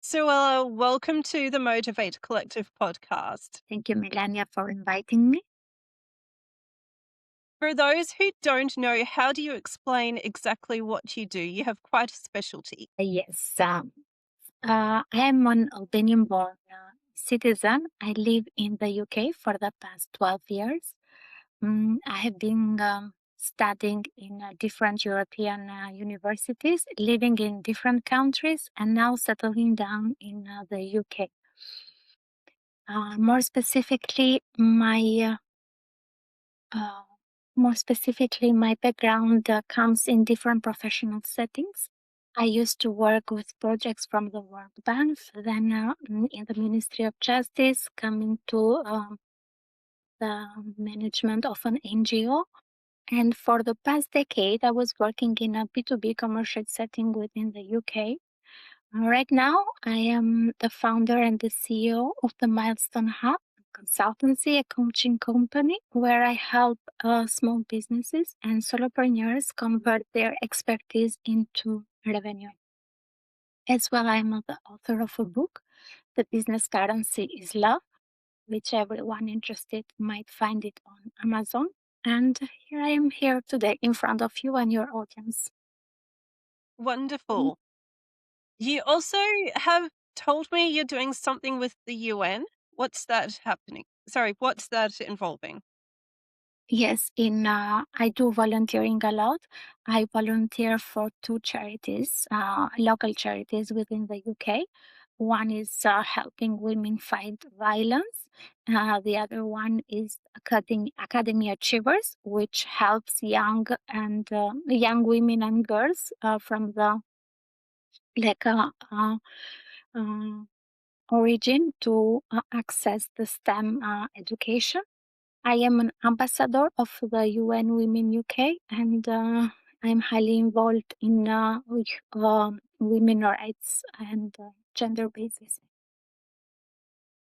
Suela, welcome to the Motivate Collective podcast. Thank you, Melania, for inviting me. For those who don't know, how do you explain exactly what you do? You have quite a specialty. Yes, I am an Albanian born citizen. I live in the UK for the past 12 years. I have been studying in different European universities, living in different countries, and now settling down in the UK. More specifically, uh, my background comes in different professional settings. I used to work with projects from the World Bank, then in the Ministry of Justice, coming to the management of an NGO. And for the past decade, I was working in a B2B commercial setting within the UK. Right now, I am the founder and the CEO of the Milestone Hub consultancy, a coaching company where I help small businesses and solopreneurs convert their expertise into revenue. As well, I'm the author of a book, The Business Currency is Love, which everyone interested might find it on Amazon. And here I am here today in front of you and your audience. Wonderful. You also have told me you're doing something with the UN. What's that happening? Sorry, what's that involving? Yes, in I do volunteering a lot. I volunteer for two charities, local charities within the UK. One is helping women fight violence. The other one is Academy Achievers, which helps young women and girls from the like uh, origin to access the STEM education. I am an ambassador of the UN Women UK, and I'm highly involved in women rights and gender-based issues.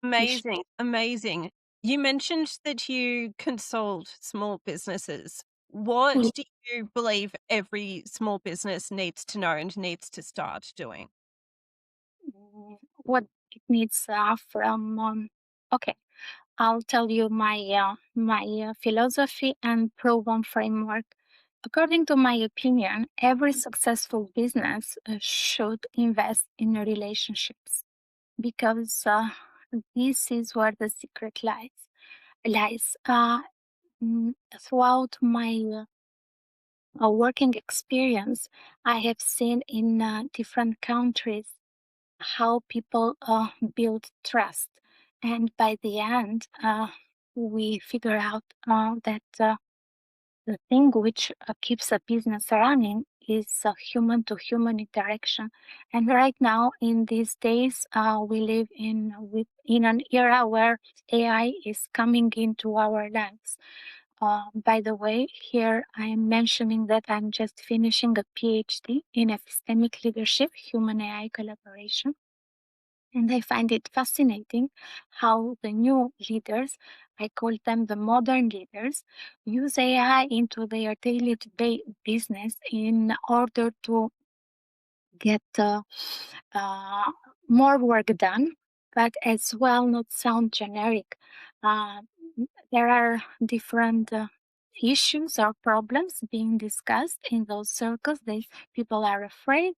Amazing, amazing. You mentioned that you consult small businesses. What do you believe every small business needs to know and needs to start doing? What it needs from okay, I'll tell you my philosophy and proven framework. According to my opinion, every successful business should invest in relationships because this is where the secret lies. Throughout my working experience, I have seen in different countries how people build trust, and by the end, we figure out that the thing which keeps a business running is human to human interaction. And right now, in these days, we live in an era where AI is coming into our lives. By the way, here I am mentioning that I'm just finishing a PhD in epistemic leadership, human AI collaboration. And I find it fascinating how the new leaders, I call them the modern leaders, use AI into their daily business in order to get uh, more work done, but as well not sound generic. Uh, there are different issues or problems being discussed in those circles. People are afraid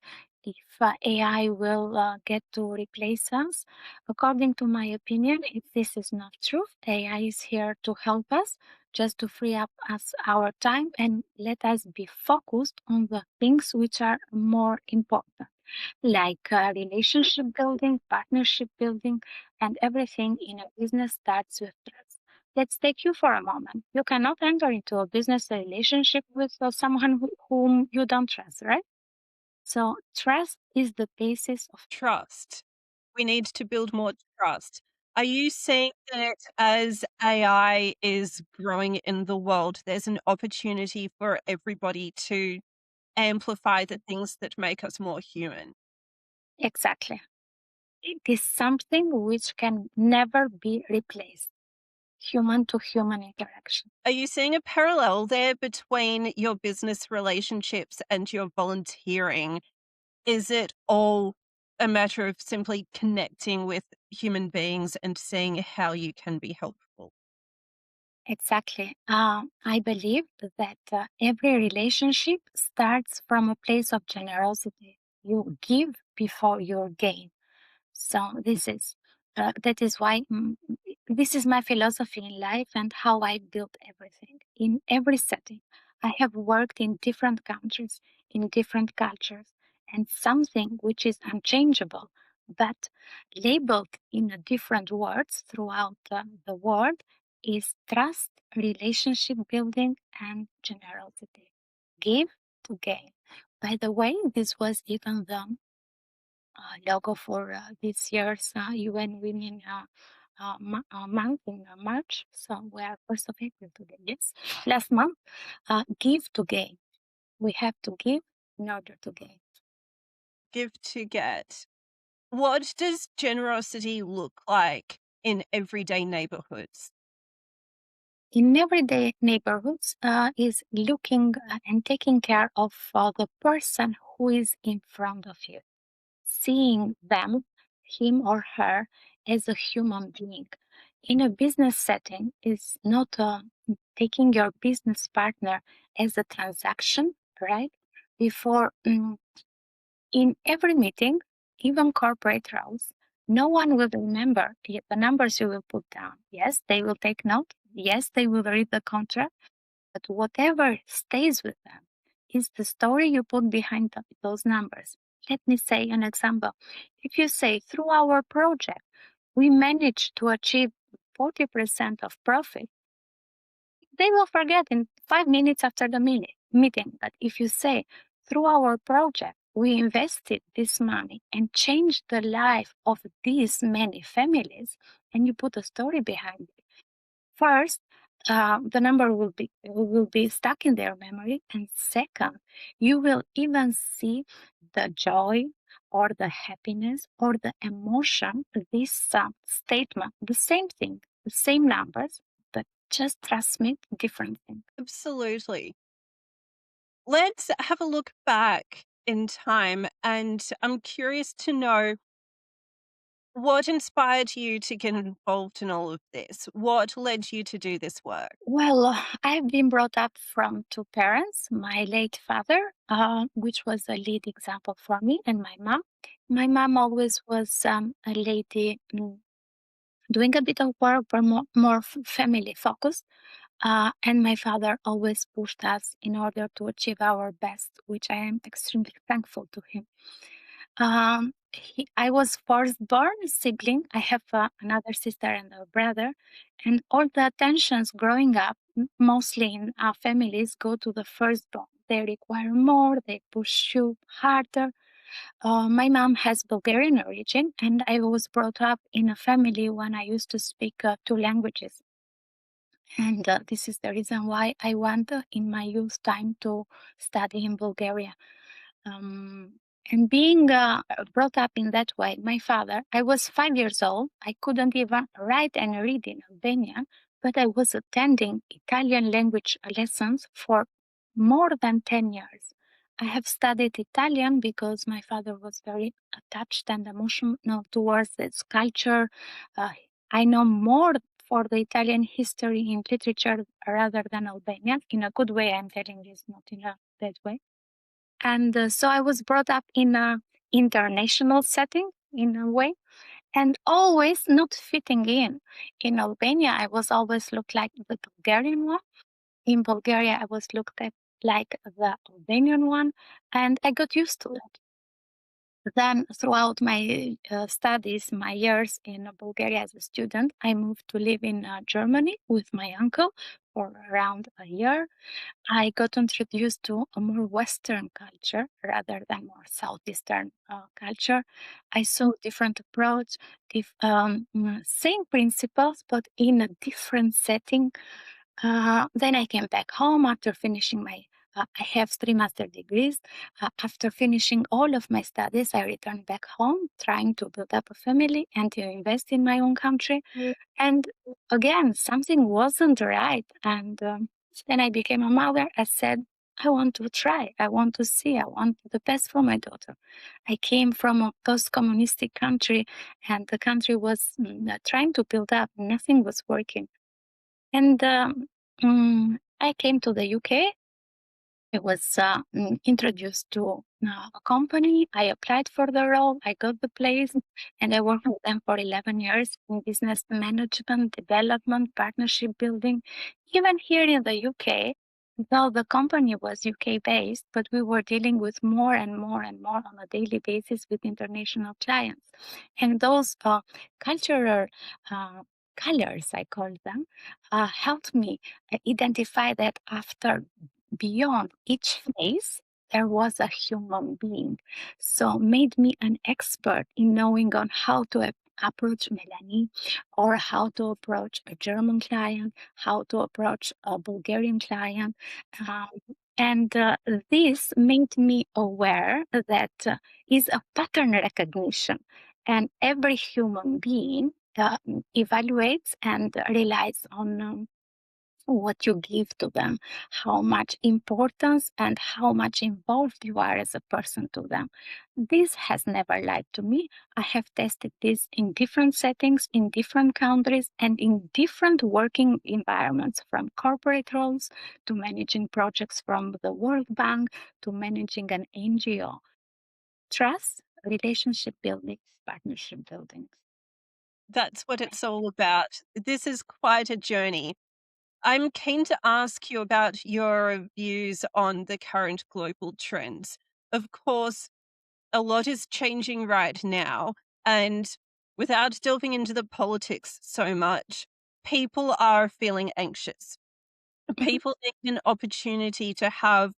if AI will get to replace us. According to my opinion, if this is not true, AI is here to help us, just to free up us our time and let us be focused on the things which are more important, like relationship building, partnership building, and everything in a business starts with trust. Let's take you for a moment. You cannot enter into a business relationship with someone whom you don't trust, right? So trust is the basis of. Trust. We need to build more trust. Are you seeing that as AI is growing in the world, there's an opportunity for everybody to amplify the things that make us more human? Exactly. It is something which can never be replaced. Human to human interaction. Are you seeing a parallel there between your business relationships and your volunteering? Is it all a matter of simply connecting with human beings and seeing how you can be helpful. Exactly. I believe that every relationship starts from a place of generosity. You give before you gain. So that is why this is my philosophy in life and how I build everything in every setting. I have worked in different countries, in different cultures, and something which is unchangeable, but labeled in a different words throughout the world is trust, relationship building, and generosity. Give to gain. By the way, this was even the logo for this year's UN Women month in March. So we are 1st of April today. Yes, last month. Give to gain. We have to give in order to gain. Give to get. What does generosity look like in everyday neighborhoods? In everyday neighborhoods, is looking and taking care of the person who is in front of you, seeing them, him or her, as a human being. In a business setting, is not taking your business partner as a transaction, right? Before, in every meeting, even corporate roles, no one will remember the numbers you will put down. Yes, they will take note. Yes, they will read the contract, but whatever stays with them is the story you put behind those numbers. Let me say an example. If you say, through our project, we managed to achieve 40% of profit, they will forget in 5 minutes after the meeting. But if you say, through our project, we invested this money and changed the life of these many families, and you put a story behind it, first, the number will be stuck in their memory, and second, you will even see the joy or the happiness or the emotion. This statement, the same thing, the same numbers, but just transmit different things. Absolutely. Let's have a look back in time, and I'm curious to know what inspired you to get involved in all of this? What led you to do this work? Well, I've been brought up from two parents. My late father, which was a lead example for me, and my mom. My mom always was a lady doing a bit of work, but more family focused. And my father always pushed us in order to achieve our best, which I am extremely thankful to him. I was firstborn sibling. I have another sister and a brother, and all the attentions growing up, mostly in our families, go to the firstborn. They require more. They push you harder. My mom has Bulgarian origin, and I was brought up in a family when I used to speak two languages. And this is the reason why I went in my youth time to study in Bulgaria. Um, and being brought up in that way, my father, I was 5 years old. I couldn't even write and read in Albanian, but I was attending Italian language lessons for more than 10 years. I have studied Italian because my father was very attached and emotional towards its culture. Uh, I know more for the Italian history in literature rather than Albanian. In a good way, I'm telling this, not in a bad way. And so I was brought up in a international setting in a way, and always not fitting in. In Albania, I was always looked like the Bulgarian one. In Bulgaria, I was looked at like the Albanian one, and I got used to it. Then, throughout my studies, my years in Bulgaria as a student, I moved to live in Germany with my uncle for around a year. I got introduced to a more Western culture rather than more Southeastern culture. I saw different approach, same principles, but in a different setting. Then I came back home after finishing my. I have 3 master degrees. After finishing all of my studies, I returned back home, trying to build up a family and to invest in my own country. And again, something wasn't right. And then I became a mother, as said. I want to try. I want to see. I want the best for my daughter. I came from a post-communistic country, and the country was trying to build up. Nothing was working. And I came to the UK. I was introduced to a company. I applied for the role. I got the place, and I worked with them for 11 years in business management, development, partnership building. Even here in the UK, though the company was UK based, but we were dealing with more and more and more on a daily basis with international clients. And those cultural uh, colors, I call them, helped me identify that after beyond each face, there was a human being. So made me an expert in knowing on how to approach Melanie or how to approach a German client, how to approach a Bulgarian client. Um, and this made me aware that is a pattern recognition. And every human being evaluates and relies on what you give to them, how much importance and how much involved you are as a person to them. This has never lied to me. I have tested this in different settings, in different countries, and in different working environments, from corporate roles to managing projects from the World Bank to managing an NGO. Trust, relationship building, partnership building. That's what it's all about. This is quite a journey. I'm keen to ask you about your views on the current global trends. Of course, a lot is changing right now, and without delving into the politics so much, people are feeling anxious. Mhm. People need an opportunity to have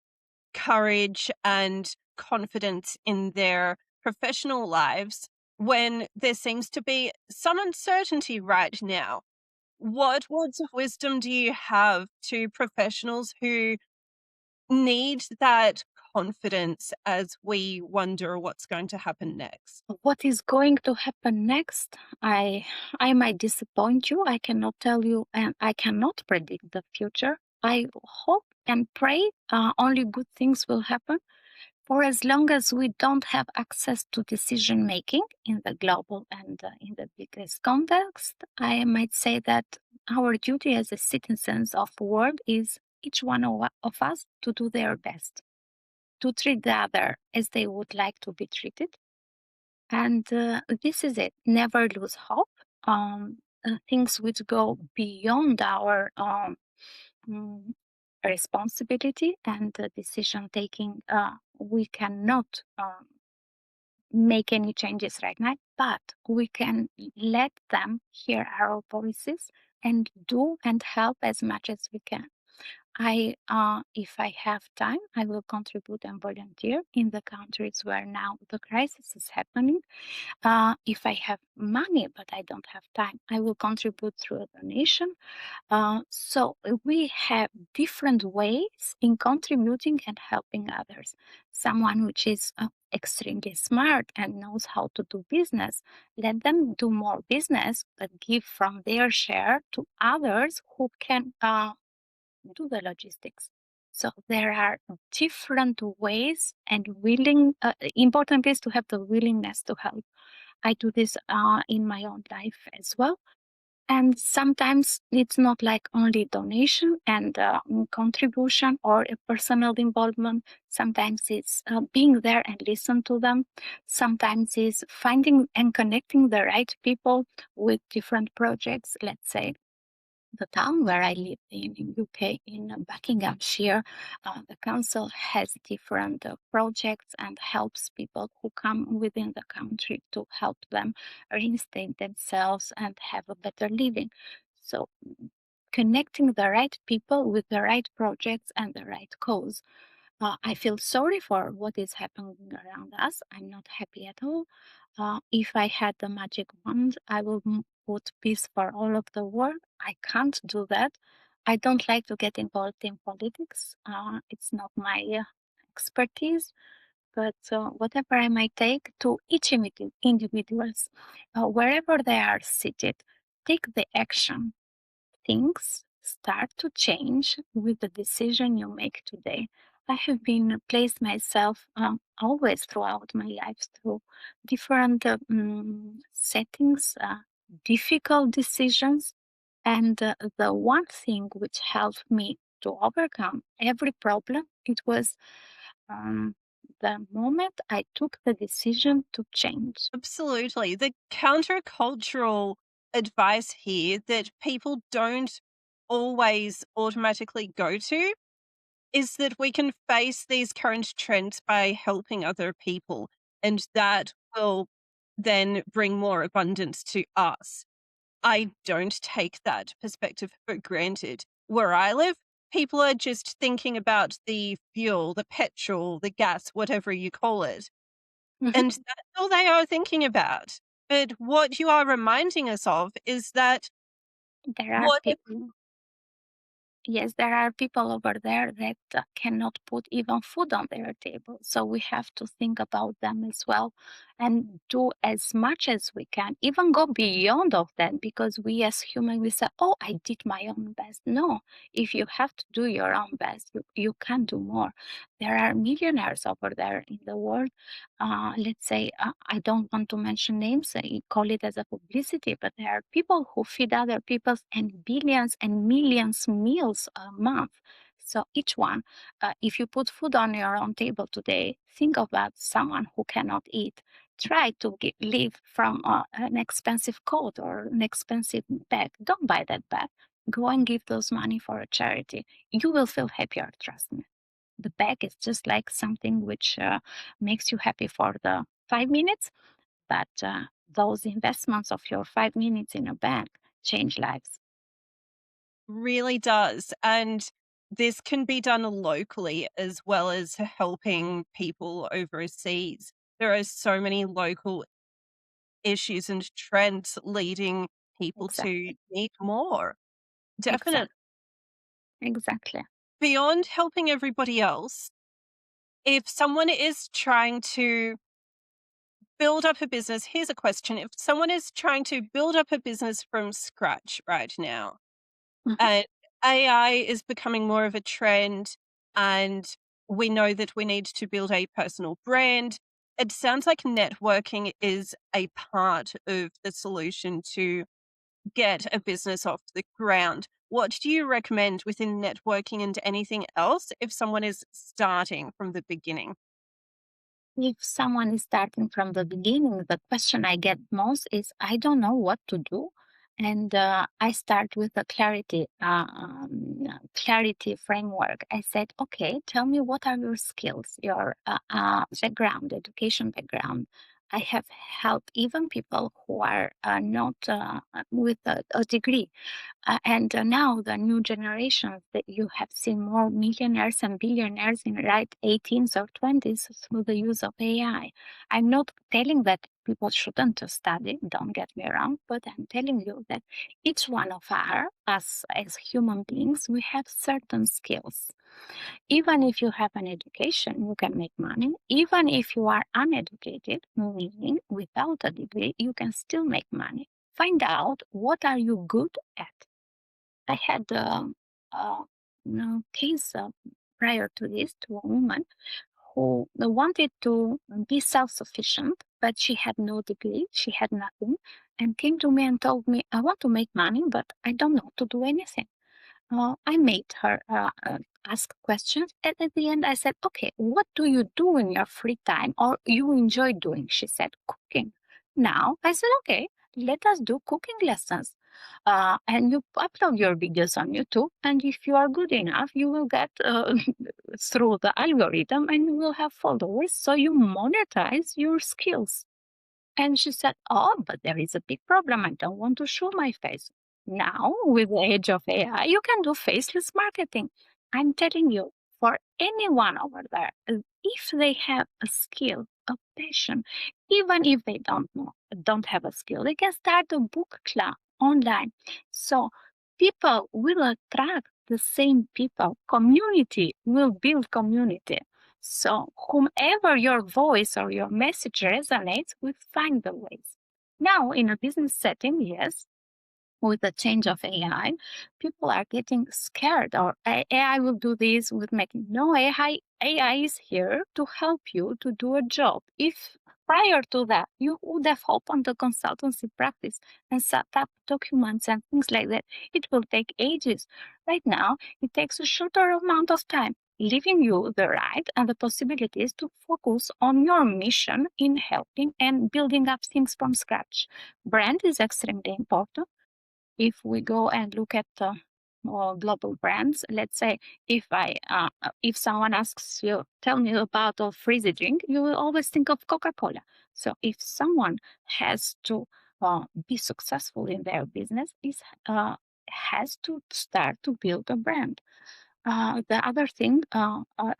courage and confidence in their professional lives when there seems to be some uncertainty right now. What words of wisdom do you have to professionals who need that confidence as we wonder what's going to happen next? What is going to happen next? I might disappoint you. I cannot tell you, and I cannot predict the future. I hope and pray only good things will happen. For as long as we don't have access to decision making in the global and in the biggest context, I might say that our duty as a citizens of the world is each one of us to do their best, to treat the other as they would like to be treated, and this is it. Never lose hope. Things which go beyond our mm, responsibility and decision taking, we cannot make any changes right now, but we can let them hear our voices and do and help as much as we can. If I have time, I will contribute and volunteer in the countries where now the crisis is happening. If I have money but I don't have time, I will contribute through a donation. So we have different ways in contributing and helping others. Someone which is extremely smart and knows how to do business, let them do more business, but give from their share to others who can do the logistics. So there are different ways and important is to have the willingness to help. I do this in my own life as well. And sometimes it's not like only donation and contribution or a personal involvement. Sometimes it's being there and listen to them. Sometimes it's finding and connecting the right people with different projects. Let's say the town where I live in UK, in Buckinghamshire, the council has different projects and helps people who come within the country to help them reinstate themselves and have a better living. So connecting the right people with the right projects and the right cause. I feel sorry for what is happening around us. I'm not happy at all. If I had the magic wand, I would put peace for all of the world. I can't do that. I don't like to get involved in politics. It's not my expertise. But whatever I might take to each individuals, wherever they are seated, take the action. Things start to change with the decision you make today. I have been placed myself always throughout my life through different settings, difficult decisions, and the one thing which helped me to overcome every problem, it was um, the moment I took the decision to change. Absolutely. The countercultural advice here that people don't always automatically go to is that we can face these current trends by helping other people, and that will then bring more abundance to us. I don't take that perspective for granted. Where I live, people are just thinking about the fuel, the petrol, the gas, whatever you call it. Mhm. And that's all they are thinking about. But what you are reminding us of is that There are what if people. Yes, there are people over there that cannot put even food on their table. So we have to think about them as well and do as much as we can, even go beyond of that because we as humans, we say, oh, I did my own best. No, if you have to do your own best, you can do more. There are millionaires over there in the world. Let's say, I don't want to mention names, I call it as a publicity, but there are people who feed other people and billions and millions meals a month. So each one, if you put food on your own table today, think about someone who cannot eat. Try to live from an expensive coat or an expensive bag. Don't buy that bag. Go and give those money for a charity. You will feel happier, trust me. The bag is just like something which makes you happy for the 5 minutes, but those investments of your 5 minutes in a bag change lives. really does. And this can be done locally as well as helping people overseas. There are so many local issues and trends leading people to Exactly. need more. Definitely. Exactly. Exactly. Beyond helping everybody else, if someone is trying to build up a business, here's a question. If someone is trying to build up a business from scratch right now, Mhm. and AI is becoming more of a trend, and we know that we need to build a personal brand, it sounds like networking is a part of the solution to get a business off the ground. What do you recommend within networking and anything else if someone is starting from the beginning? If someone is starting from the beginning, the question I get most is, I don't know what to do. And I start with a clarity framework. I said, okay, tell me what are your skills, your background, education background. I have helped even people who are not with a degree. And now the new generations that you have seen more millionaires and billionaires in right 18s or 20s through the use of AI. I'm not telling that people shouldn't study, don't get me wrong, but I'm telling you that each one of us as human beings, we have certain skills. Even if you have an education, you can make money. Even if you are uneducated, meaning without a degree, you can still make money. Find out what are you good at. I had a case prior to this to a woman who wanted to be self-sufficient, but she had no degree, she had nothing, and came to me and told me, "I want to make money, but I don't know to do anything." I made her ask questions, and at the end, I said, "Okay, what do you do in your free time, or you enjoy doing?" She said, "Cooking." Now I said, "Okay, let us do cooking lessons." And you upload your videos on YouTube, and if you are good enough, you will get through the algorithm, and you will have followers. So you monetize your skills. And she said, "Oh, but there is a big problem. I don't want to show my face." Now, with the age of AI, you can do faceless marketing. I'm telling you, for anyone over there, if they have a skill, a passion, even if they don't have a skill, they can start a book club online. So people will attract the same people. Community will build community. So, whomever your voice or your message resonates, will find the ways. Now, in a business setting, yes, with the change of AI, people are getting scared or AI will do this with making no AI is here to help you to do a job. If prior to that you would have opened a consultancy practice and set up documents and things like that, it will take ages. Right now, it takes a shorter amount of time, leaving you the right and the possibilities to focus on your mission in helping and building up things from scratch. Brand is extremely important. If we go and look at global brands, let's say if someone asks you, tell me about a frizzy drink, you will always think of Coca-Cola. So if someone has to be successful in their business, is has to start to build a brand. The other thing,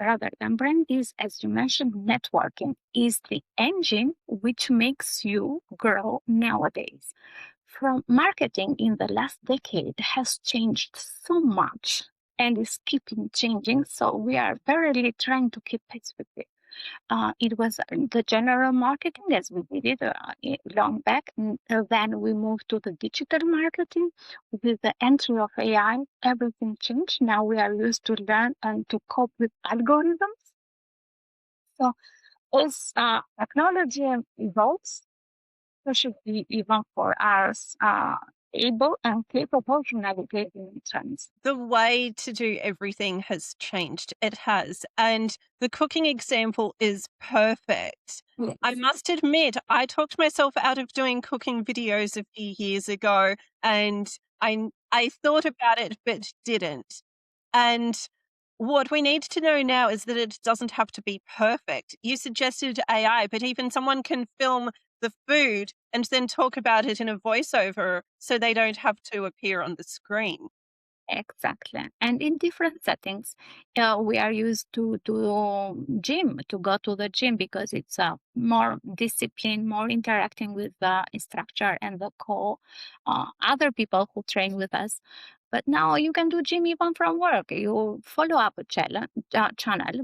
rather than brand, is, as you mentioned, networking is the engine which makes you grow nowadays. From marketing in the last decade has changed so much and is keeping changing. So we are really trying to keep pace with it. It was the general marketing as we did it long back. Then we moved to the digital marketing. With the entry of AI, everything changed. Now we are used to learn and to cope with algorithms. So as technology evolves, so should be even for us able and capable of navigating trends. The way to do everything has changed. It has. And the cooking example is perfect. I Yes. must admit, I talked myself out of doing cooking videos a few years ago, and I thought about it but didn't. And what we need to know now is that it doesn't have to be perfect. You suggested AI, but even someone can film the food and then talk about it in a voiceover so they don't have to appear on the screen. Exactly. And in different settings, we are used to gym, to go to the gym because it's more discipline, more interacting with the instructor and the other people who train with us. But now you can do gym even from work. You follow up a channel.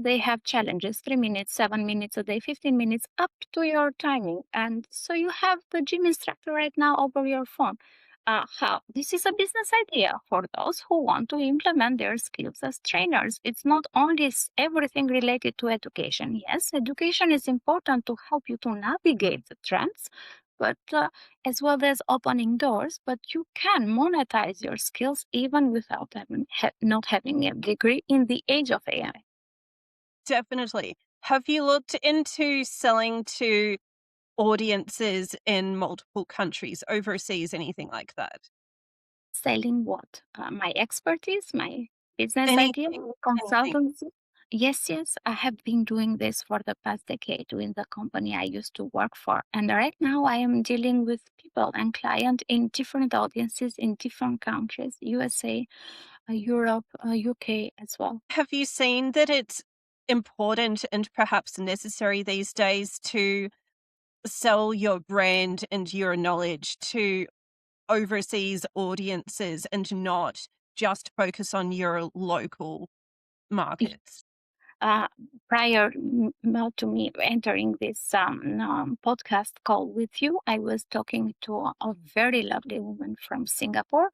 They have challenges, 3 minutes, 7 minutes a day, 15 minutes, up to your timing. And so you have the gym instructor right now over your phone. How this is a business idea for those who want to implement their skills as trainers. It's not only everything related to education. Yes, education is important to help you to navigate the trends, but as well as opening doors. But you can monetize your skills even without not having a degree in the age of AI. Definitely. Have you looked into selling to audiences in multiple countries, overseas, anything like that? Selling what? My expertise, my business idea, Anything, anything. consultancy. Yes, yes, I have been doing this for the past decade in the company I used to work for. And right now I am dealing with people and clients in different audiences in different countries, USA, Europe, UK as well. Have you seen that it's important and perhaps necessary these days to sell your brand and your knowledge to overseas audiences and not just focus on your local markets? uh, prior to me entering this podcast call with you, I was talking to a very lovely woman from Singapore,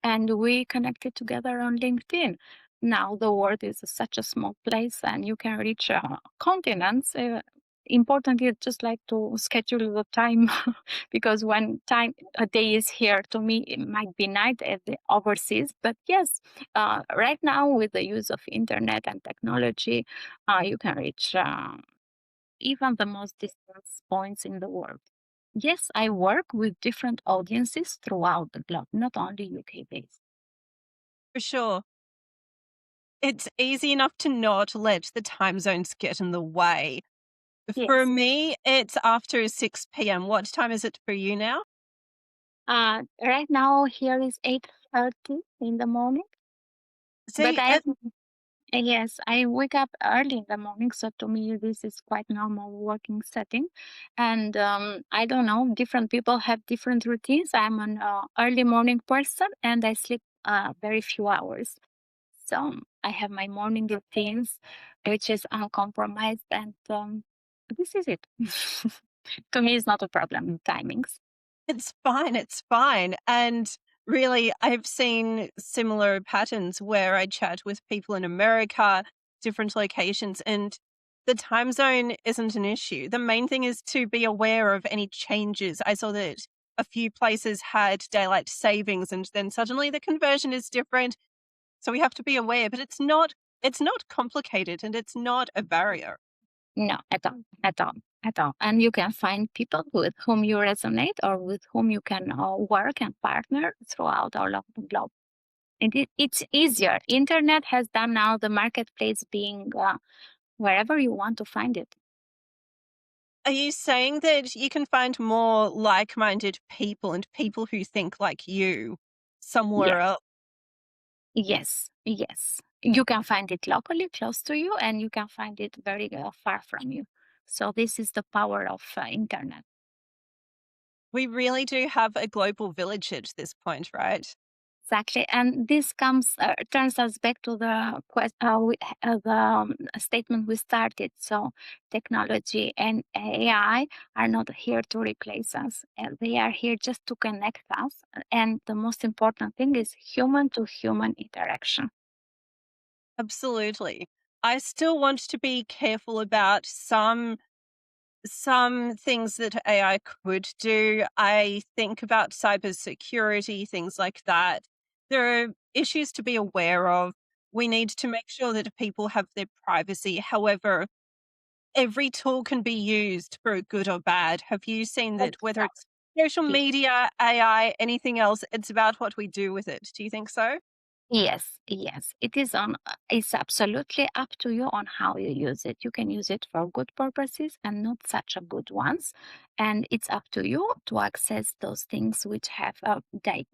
and we connected together on LinkedIn. Now the world is such a small place, and you can reach continents. Importantly, just like to schedule the time because when time a day is here to me, it might be night at the overseas. But yes, right now with the use of internet and technology, you can reach even the most distant points in the world. Yes, I work with different audiences throughout the globe, not only UK based. For sure. It's easy enough to not let the time zones get in the way. For Yes. me, it's after 6 PM. What time is it for you now? Right now here is 8:30 in the morning, but See, I am yes, I wake up early in the morning, so to me this is quite normal working setting. And I don't know, different people have different routines. I'm an early morning person, and I sleep very few hours. So I have my morning routines, which is uncompromised, and this is it. To me, it's not a problem. Timings. it's fine, it's fine, and Really, I've seen similar patterns where I chat with people in America, different locations, and the time zone isn't an issue. The main thing is to be aware of any changes. I saw that a few places had daylight savings and then suddenly the conversion is different. So we have to be aware, but it's not complicated and it's not a barrier. No, at all, at all, at all. And you can find people with whom you resonate or with whom you can work and partner throughout all of the globe. And it's easier. Internet has done now the marketplace being wherever you want to find it. Are you saying that you can find more like-minded people and people who think like you somewhere Yes, else? yes, yes. You can find it locally close to you, and you can find it very far from you. So this is the power of internet. We really do have a global village at this point, right? Exactly, and this comes turns us back to the statement we started. So, technology and AI are not here to replace us; they are here just to connect us. And the most important thing is human to human interaction. Absolutely. I still want to be careful about some things that AI could do. I think about cybersecurity, things like that. There are issues to be aware of. We need to make sure that people have their privacy. However, every tool can be used for good or bad. Have you seen that whether it's social Exactly. media, AI, anything else, it's about what we do with it. Do you think so? Yes, yes. It is on it's absolutely up to you on how you use it. You can use it for good purposes and not such a good ones. And it's up to you to access those things which have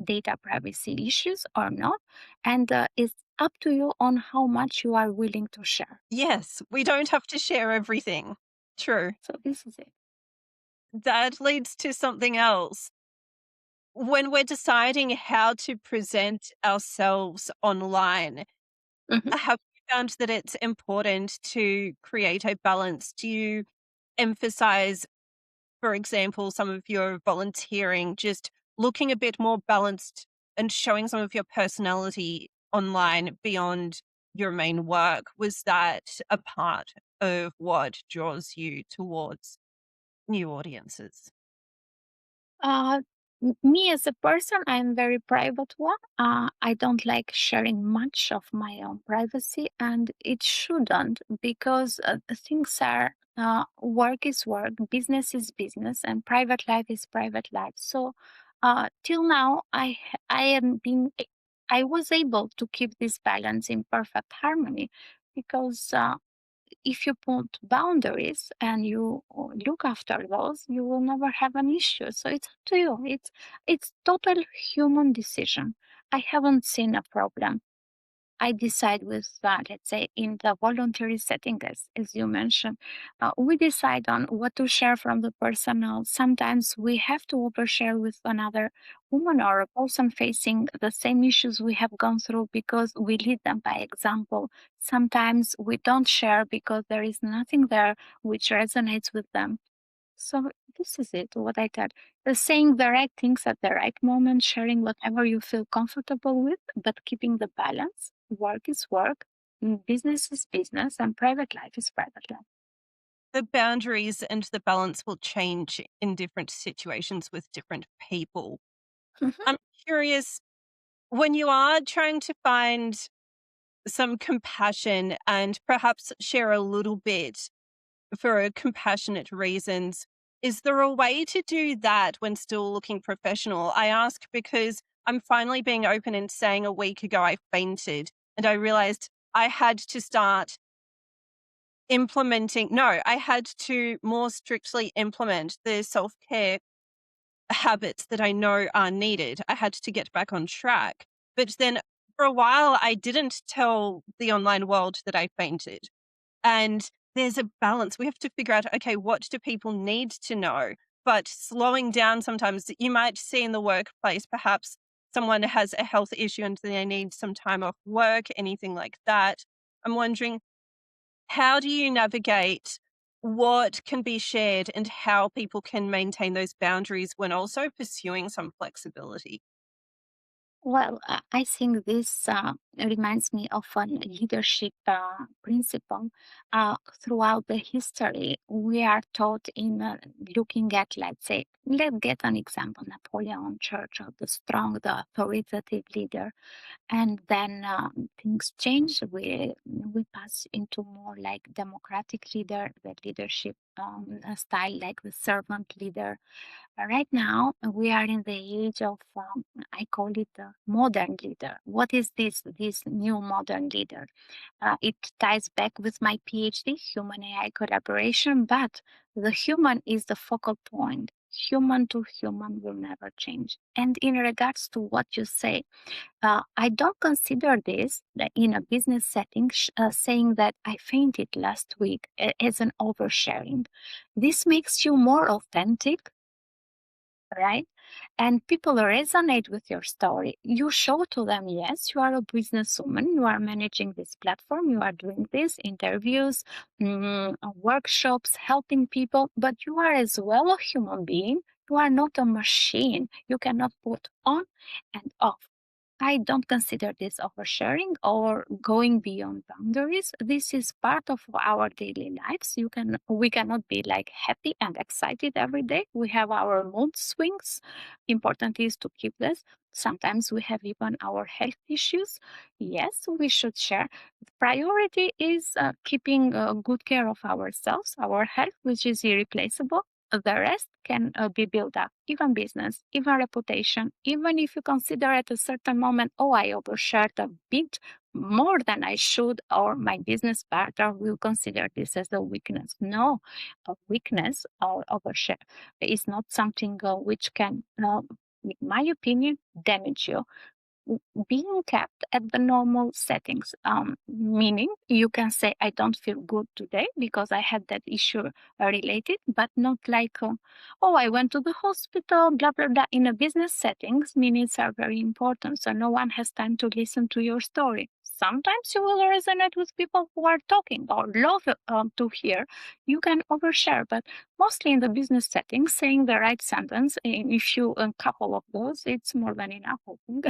data privacy issues or not. And it's up to you on how much you are willing to share. Yes, we don't have to share everything. True. So this is it. That leads to something else. When we're deciding how to present ourselves online, Mhm. have you found that it's important to create a balance? Do you emphasize, for example, some of your volunteering, just looking a bit more balanced and showing some of your personality online beyond your main work? Was that a part of what draws you towards new audiences? Uh, Me as a person, I'm very private one. I don't like sharing much of my own privacy, and it shouldn't because things are work is work, business is business, and private life is private life. So, till now, I am being I was able to keep this balance in perfect harmony because if you put boundaries and you look after those, you will never have an issue. So it's up to you. It's total human decision. I haven't seen a problem. I decide with, let's say, in the voluntary setting, as you mentioned, we decide on what to share from the personal. Sometimes we have to overshare with another woman or a person facing the same issues we have gone through because we lead them by example. Sometimes we don't share because there is nothing there which resonates with them. So this is it, what I thought. Saying the right things at the right moment, sharing whatever you feel comfortable with, but keeping the balance. Work is work, business is business, and private life is private life. The boundaries and the balance will change in different situations with different people. Mhm. I'm curious, when you are trying to find some compassion and perhaps share a little bit for compassionate reasons, is there a way to do that when still looking professional? I ask because I'm finally being open and saying a week ago I fainted and I realized I had to start implementing, no, I had to more strictly implement the self care habits that I know are needed. I had to get back on track. But then for a while, I didn't tell the online world that I fainted. And there's a balance. We have to figure out, okay, what do people need to know? But slowing down sometimes, you might see in the workplace, perhaps someone has a health issue and they need some time off work, anything like that. I'm wondering, how do you navigate what can be shared and how people can maintain those boundaries when also pursuing some flexibility? Well, I think this reminds me of a leadership principle. Throughout the history, we are taught in looking at, let's say, let's get an example, Napoleon Churchill, the strong, the authoritative leader. And then things change. We pass into more like democratic leader, the leadership style, like the servant leader. Right now, we are in the age of, I call it the modern leader. What is this new modern leader? It ties back with my PhD, human AI collaboration, but the human is the focal point. Human to human will never change. And in regards to what you say, I don't consider this in a business setting, saying that I fainted last week as an oversharing. This makes you more authentic, right? And people resonate with your story. You show to them, yes, you are a businesswoman, you are managing this platform, you are doing this, interviews, workshops, helping people, but you are as well a human being. You are not a machine. You cannot put on and off. I don't consider this oversharing or going beyond boundaries. This is part of our daily lives. We cannot be like happy and excited every day. We have our mood swings. Important is to keep this. Sometimes we have even our health issues. Yes, we should share. The priority is keeping good care of ourselves, our health, which is irreplaceable. The rest can be built up, even business, even reputation, even if you consider at a certain moment, oh, I overshared a bit more than I should, or my business partner will consider this as a weakness. No, a weakness or overshare is not something which can, in my opinion, damage you being kept at the normal settings, meaning you can say, I don't feel good today because I had that issue related, but not like, oh, I went to the hospital, blah, blah, blah. In a business settings, minutes are very important. So no one has time to listen to your story. Sometimes you will resonate with people who are talking or love to hear. You can overshare, but mostly in the business settings, saying the right sentence, if you a couple of those, it's more than enough, I think.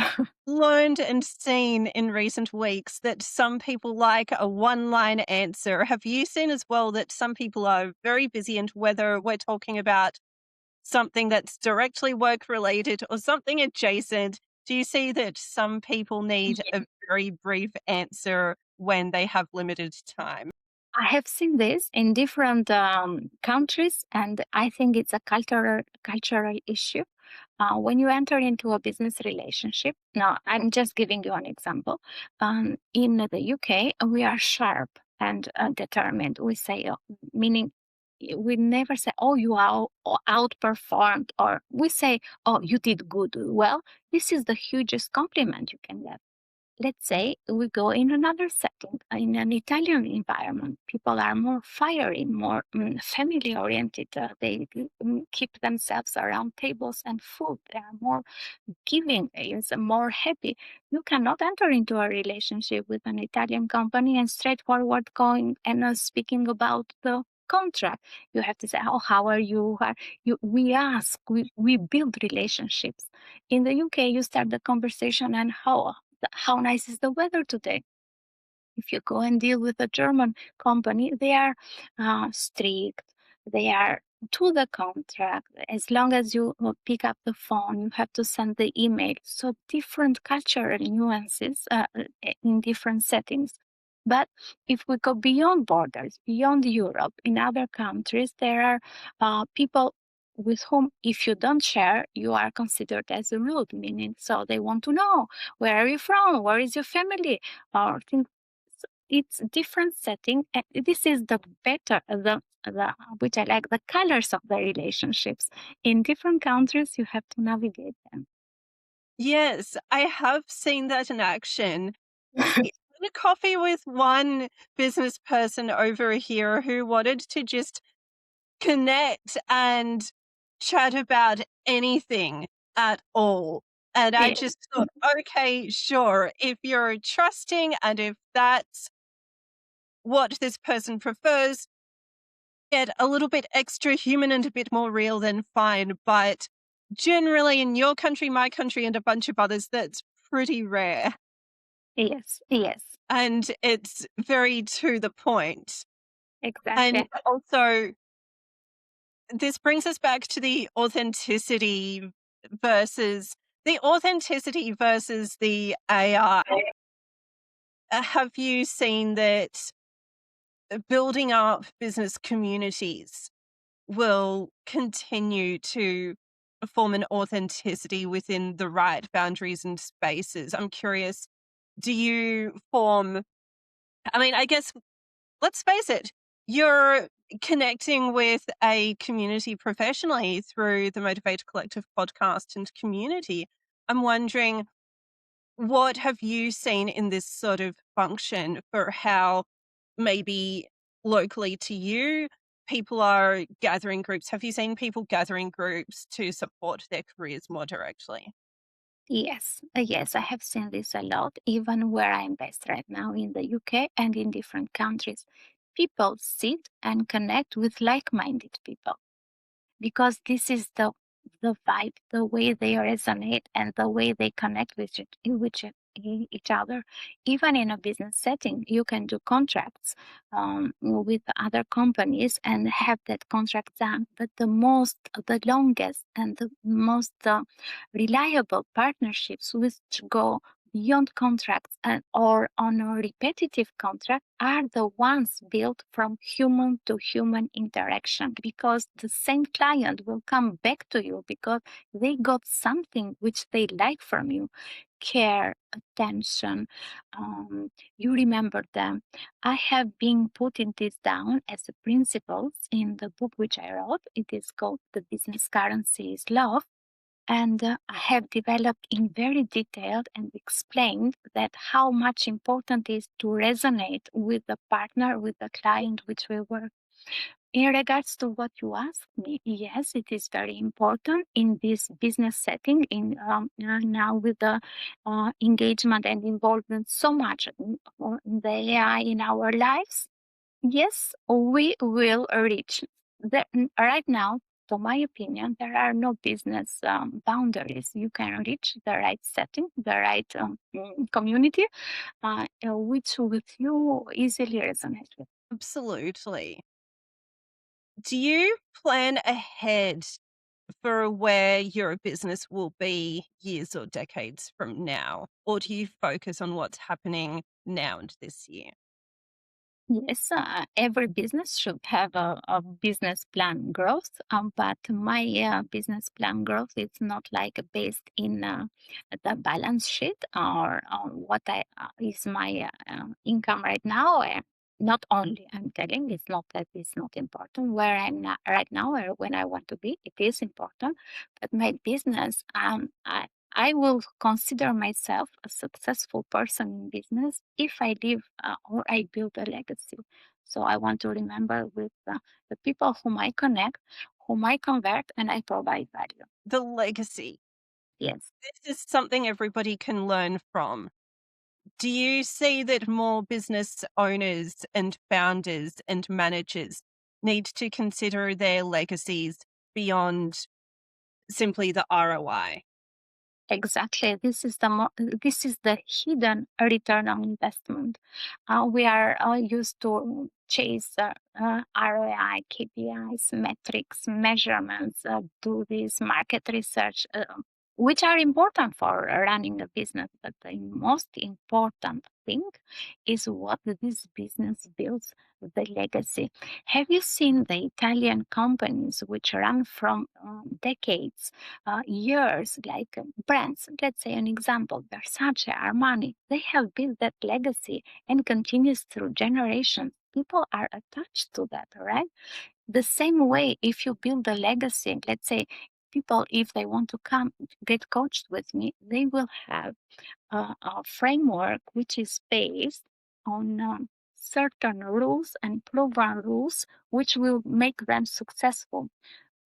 Learned and seen in recent weeks that some people like a one-line answer. Have you seen as well that some people are very busy, and whether we're talking about something that's directly work related or something adjacent, do you see that some people need a very brief answer when they have limited time? I have seen this in different countries, and I think it's a cultural issue. When you enter into a business relationship, now I'm just giving you an example. In the UK, we are sharp and determined. We say, meaning we never say, "Oh, you are outperformed," or we say, "Oh, you did good." Well, this is the hugest compliment you can get. Let's say we go in another setting, in an Italian environment. People are more fiery, more family oriented. They keep themselves around tables and food. They are more giving, is more happy. You cannot enter into a relationship with an Italian company and straightforward going and speaking about the contract. You have to say, oh, how are you? We ask, we build relationships. In the UK, you start the conversation and how nice is the weather today? If you go and deal with a German company, they are strict. They are to the contract. As long as you pick up the phone, you have to send the email. So different cultural nuances in different settings. But if we go beyond borders, beyond Europe, in other countries, there are people with whom, if you don't share, you are considered as rude, meaning so they want to know where are you from, where is your family, or things. It's different setting, and this is the better the which I like, the colors of the relationships. In different countries, you have to navigate them. Yes, I have seen that in action. I had a coffee with one business person over here who wanted to just connect and chat about anything at all. And I Yeah. just thought, okay, sure. If you're trusting and if that's what this person prefers, get a little bit extra human and a bit more real, then fine. But generally, in your country, my country, and a bunch of others, that's pretty rare Yes, yes, and it's very to the point. And exactly. also, this brings us back to versus the AI. Have you seen that building up business communities will continue to form an authenticity within the right boundaries and spaces? I'm curious, do you form, I mean, I guess, let's face it, you're connecting with a community professionally through the Motivate Collective podcast and community. I'm wondering, what have you seen in this sort of function for how maybe locally to you people are gathering groups? Have you seen people gathering groups to support their careers more directly? Yes, yes, I have seen this a lot, even where I'm based right now in the UK and in different countries. People sit and connect with like minded people because this is the vibe, the way they resonate, and the way they connect with each other. Even in a business setting, you can do contracts with other companies and have that contract done. But the longest, and the most reliable partnerships, which go beyond contracts and or on a repetitive contract, are the ones built from human to human interaction, because the same client will come back to you because they got something which they like from you: care, attention. You remember them. I have been putting this down as the principles in the book which I wrote. It is called The Business Currency is Love. And I have developed in very detailed and explained that how much important is to resonate with the partner, with the client which we work. In regards to what you asked me, yes, it is very important in this business setting. Now with the engagement and involvement so much in the AI in our lives. Yes, we will reach. Right now, to my opinion, there are no business boundaries. You can reach the right setting, the right community, which with you easily resonate with. Absolutely. Do you plan ahead for where your business will be years or decades from now? Or do you focus on what's happening now and this year? Yes, every business should have a business plan growth, but my business plan growth is not like based in the balance sheet or on what is my income right now. Not only, I'm telling, it's not that it's not important where I'm not right now or when I want to be. It is important, but my business, I will consider myself a successful person in business if I live or I build a legacy. So I want to remember with the people whom I connect, whom I convert, and I provide value. The legacy. Yes. This is something everybody can learn from. Do you see that more business owners and founders and managers need to consider their legacies beyond simply the ROI? Exactly. This is the hidden return on investment. We are used to chase ROI, KPIs, metrics, measurements, do this market research, which are important for running a business. But the most important thing is what this business builds, the legacy. Have you seen the Italian companies which run from decades? Years, like brands, let's say an example, Versace, Armani, they have built that legacy and continues through generations. People are attached to that, right? The same way, if you build a legacy, let's say people, if they want to come get coached with me, they will have a framework which is based on certain rules and proven rules which will make them successful.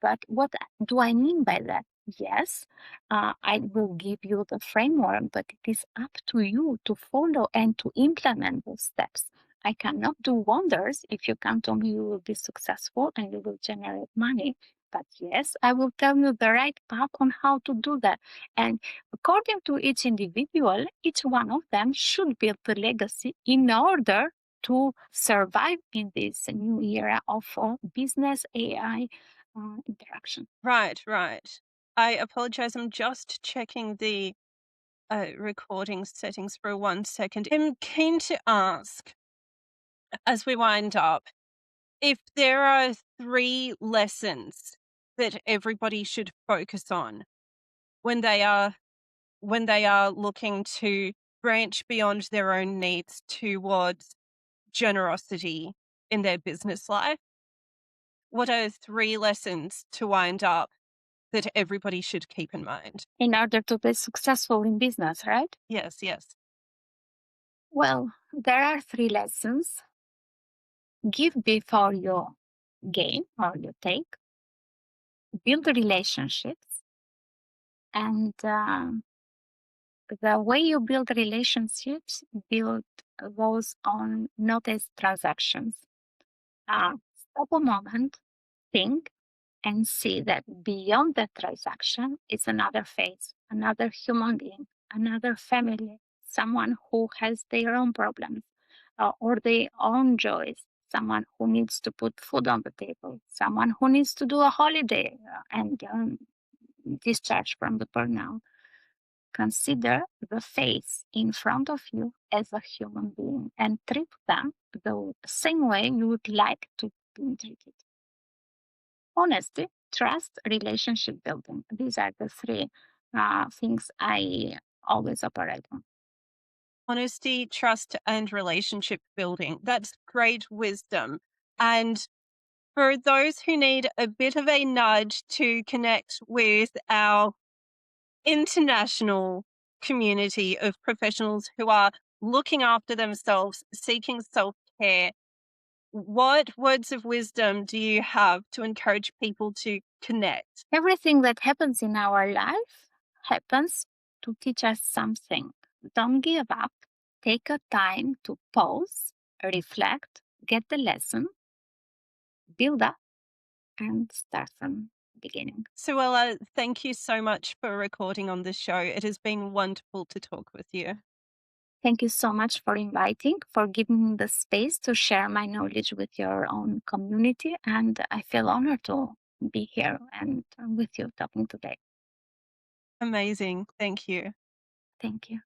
But what do I mean by that? Yes, I will give you the framework, but it is up to you to follow and to implement those steps. I cannot do wonders. If you come to me, you will be successful and you will generate money. But yes, I will tell you the right path on how to do that. And according to each individual, each one of them should build the legacy in order to survive in this new era of business AI interaction. Right, right. I apologize. I'm just checking the recording settings for 1 second. I'm keen to ask, as we wind up, if there are three lessons that everybody should focus on when they are looking to branch beyond their own needs towards generosity in their business life, what are three lessons to wind up that everybody should keep in mind? In order to be successful in business, right? Yes, yes. Well, there are three lessons: give before you gain or you take, build relationships, and the way you build relationships, build those on not as transactions. Stop a moment, think, and see that beyond the transaction is another face, another human being, another family, someone who has their own problems or their own joys, someone who needs to put food on the table, someone who needs to do a holiday and discharge from the burnout. Consider the face in front of you as a human being and treat them the same way you would like to be treated. Honesty, trust, relationship building. These are the three things I always operate on. Honesty, trust, and relationship building. That's great wisdom. And for those who need a bit of a nudge to connect with our international community of professionals who are looking after themselves, seeking self care, what words of wisdom do you have to encourage people to connect? Everything that happens in our life happens to teach us something. Don't give up. Take a time to pause, reflect, get the lesson, build up, and start from beginning. Suela, thank you so much for recording on this show. It has been wonderful to talk with you. Thank you so much for inviting, for giving me the space to share my knowledge with your own community. And I feel honored to be here and with you talking today. Amazing. Thank you. Thank you.